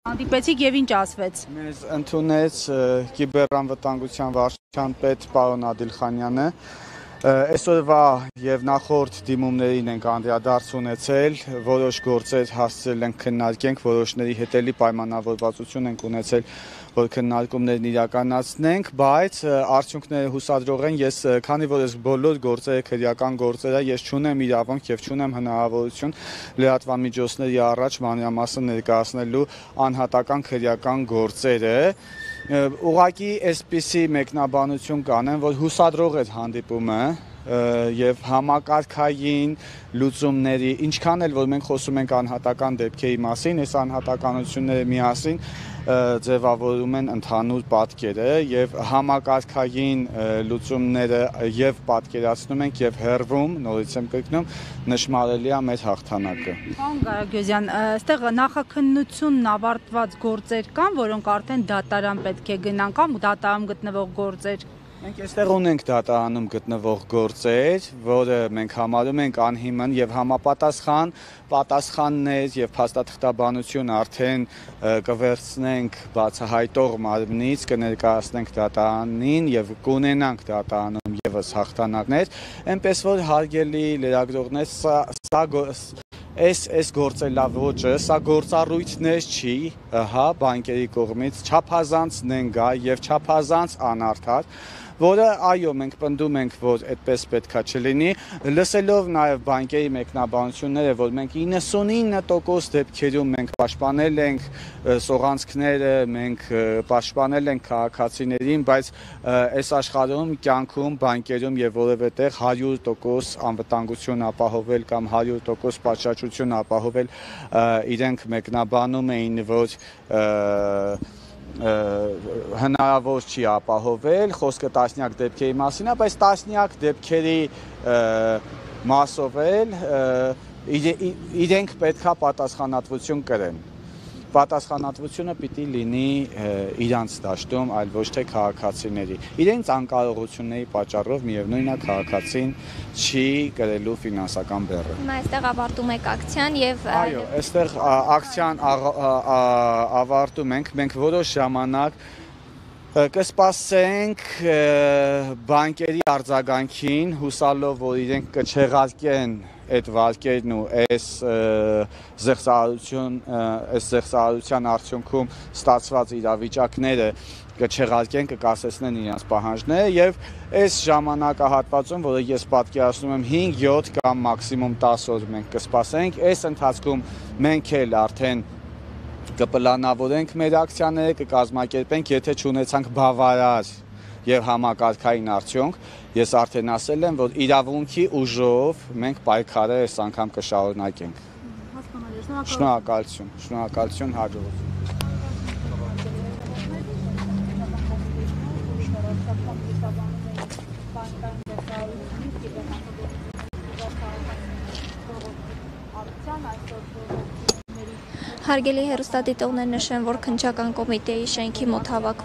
Հանդիպեցիք եւ ինչ ասվեց։ Մեզ ընդունեց կիբերանվտանգության վարչության պետ պարոն Ադիլխանյանը։ Այսօրվա եւ նախորդ դիմումներին ենք անդրադարձ ունեցել, որոշ գործեր հասցրել ենք քննարկենք, որոշների հետ էլի պայմանավորվածություն ենք ունեցել, որ քննարկումներն իրականացնենք, բայց արդյունքները հուսադրող են, ես քանի որ այս բոլոր գործերը քրեական գործեր են, ես չունեմ իրավունք եւ չունեմ հնարավորություն լրատվամիջոցների առաջ մանրամասն ներկայացնելու անհատական քրեական գործերը։ Ուղղակի այսպիսի մեկնաբանություն կանեմ, որ հուսադրող է հանդիպումը եւ համակարգային լուծումների, ինչքան էլ որ մենք խոսում ենք անհատական դեպքերի մասին, այս անհատականությունները միասին ձևավորում են ընդհանուր պատկերը եւ համակարգային լուծումները եւ պատկերացնում ենք եւ հերվում, նորից եմ կրկնում, նշмарելի է մեր հաղթանակը։ Պարոն Գարագյոզյան, այստեղ նախաքննությունն ավարտված գործեր կան, որոնք արդեն դատարան պետք է գնան կամ դատարանում գտնվող գործեր։ Մենք այստեղ ունենք դատարանում գտնվող գործեր, որը մենք համարում ենք անհիմն եւ համապատասխան պատասխաններ եւ փաստաթղթաբանություն արդեն կվերցնենք բացահայտող մարմնից, կներկայացնենք դատարանին եւ կունենանք դատարանում եւս հաղթանակներ, այնպես որ հարգելի լրագրողներ, այս գործելավոճը, սա գործառույթներ չի, բանկերի կողմից չափազանց նենգա եւ չափազանց անարդար, որը այո մենք պնդում ենք, որ այդպես պետքա չլինի, լսելով նաև բանկերի մեկնաբանությունները, որ մենք 99% դեպքերում մենք պաշտպանել ենք սողանցքները, մենք պաշտպանել ենք քաղաքացիներին, բայց այս աշխարհում կյանքում, բանկերում եւ որևէ տեղ 100% անվտանգություն ապահովել կամ 100% պատշաճություն ապահովել իրենք մեկնաբանում էին, որ հնարավոր չի ապահովել, խոսքը տասնյակ դեպքերի մասին է, բայց տասնյակ դեպքերի մասով էլ իրենք պետքա պատասխանատվություն կրեն։ Պատասխանատվությունը պիտի լինի իրանց դաշտում, այլ ոչ թե քաղաքացիների։ Իրենց անկարողությունների պատճառով միևնույն է քաղաքացին չի կրելու ֆինանսական բեռը։ Հիմա այստեղ ավարտում եք ակցիան եւ այո, այստեղ ակցիան ավարտում ենք, մենք որոշ ժամանակ կսպասենք բանկերի արձագանքին, հուսալով, որ իրենք կչեղարկեն այդ վարկերն ու այս զեղծարարության արդյունքում ստացված իրավիճակները կչեղարկեն, կկասեցնեն իրենց պահանջները եւ այս ժամանակահատվածում, որը ես պատկերացնում եմ 5-7 կամ մաքսիմում 10 օր մենք կսպասենք, այս ընթացքում մենք էլ արդեն կպլանավորենք մեր ակցիաները, կկազմակերպենք, եթե չունեցանք բավարար եւ համակարգային արդյունք, ես արդեն ասել եմ, որ իրավունքի ուժով մենք պայքարը այս անգամ կշարունակենք։ Շնորհակալություն, շնորհակալություն, հաջողություն։ Հարգելի հեռուստադիտողներ, նշեմ, որ քննչական կոմիտեի շենքի մոտ հավաքված